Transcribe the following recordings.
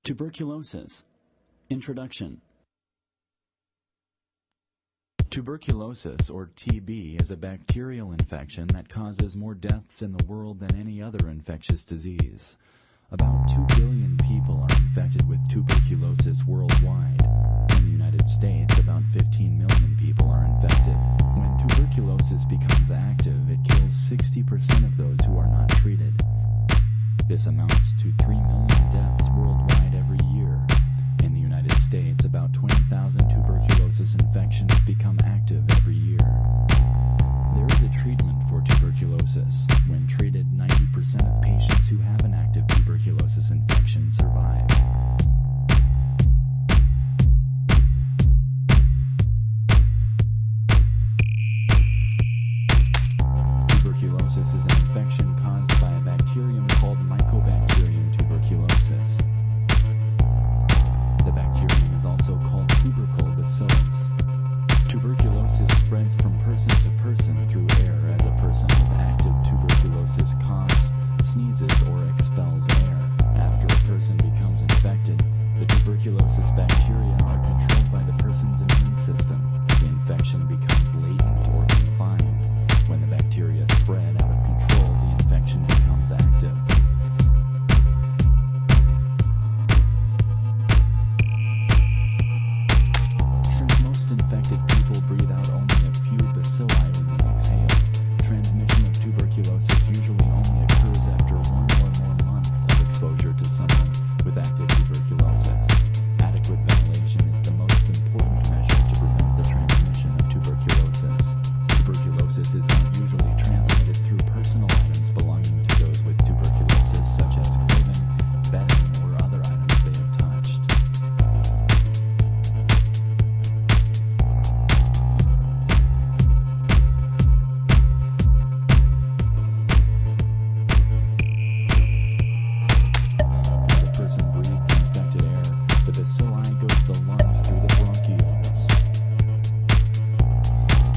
Tuberculosis. Introduction. Tuberculosis, or TB, is a bacterial infection that causes more deaths in the world than any other infectious disease. About 2 billion people are infected with tuberculosis worldwide. In the United States, about 15 million people are infected. When tuberculosis becomes active, it kills 60% of those who are not treated. This amounts to 3 million deaths worldwide every year. In the United States, about 20,000 tuberculosis infections become active every year. There is a treatment for tuberculosis. When treated, 90% of patients who have an active tuberculosis infection survive. Tuberculosis is an infection caused by a bacterium called Mycobacterium tuberculosis. The bacterium is also called tubercle bacillus. Tuberculosis spreads from person to person through air as a person with active tuberculosis coughs, sneezes, or expels air. After a person becomes infected, the tuberculosis bacteria are controlled by the person's immune system. The infection becomes latent or confined. When the bacteria spread out of control, the infection becomes active. Since most infected people breathe out only a few bacilli when they exhale, transmission of tuberculosis usually only occurs after 1 or more months of exposure to someone with active tuberculosis. Adequate ventilation is the most important measure to prevent the transmission of tuberculosis. Tuberculosis is not usually transmitted through personal items belonging to those with tuberculosis, such as clothing, bedding, or other items they have touched. As a person breathes infected air, the bacilli go to the lungs through the bronchioles.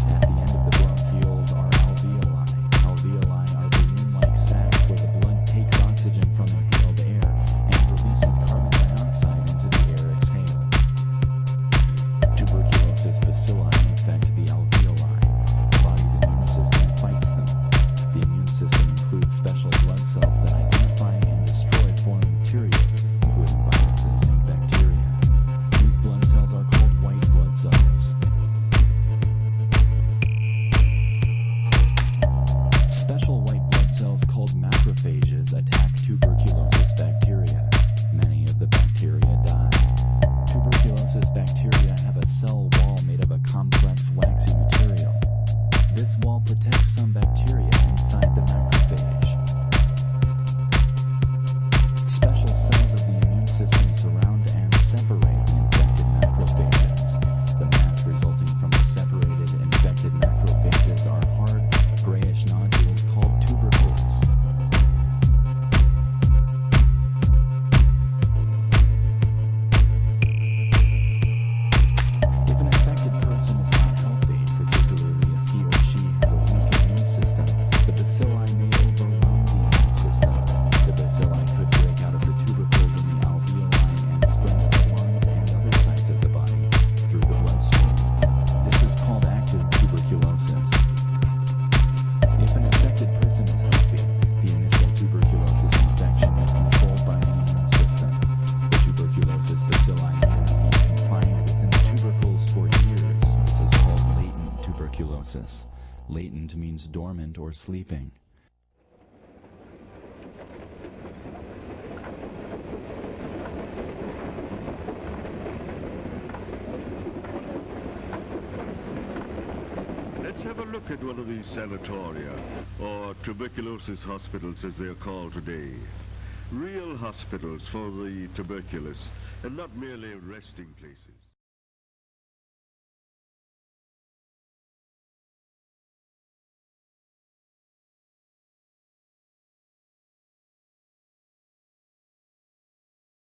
At the end of the bronchioles are alveoli. Alveoli are balloon-like sacs where the blood takes oxygen from inhaled air and releases carbon dioxide into the air exhaled. Tuberculosis bacilli infect the alveoli. The body's immune system fights them. The immune system includes special blood cells that identify and destroy foreign material, including viruses and bacteria. These blood cells are called white blood cells. Special white blood cells called macrophages attack tuberculosis bacteria. Many of the bacteria die. Tuberculosis bacteria have a cell wall made of a complex waxy material. This wall protects some bacteria inside the macrophage. Special cells of the immune system surround and separate the infected macrophages. The mass resulting from the separated infected macrophages are hard, grayish nodules called tubercles. If an infected person is not healthy, particularly if he or she has a weak immune system, the bacilli may overwhelm the immune system. The bacilli could break out of the tubercles in the alveoli and spread to the lungs and other sites of the body through the bloodstream. This is called active tuberculosis. If an infected person is healthy, the initial tuberculosis infection is controlled by the immune system. The tuberculosis bacilli may remain confined within the tubercles for years. This is called latent tuberculosis. Latent means dormant or sleeping. Let's have a look at one of these sanatoria, or tuberculosis hospitals as they are called today. Real hospitals for the tuberculous, and not merely resting places.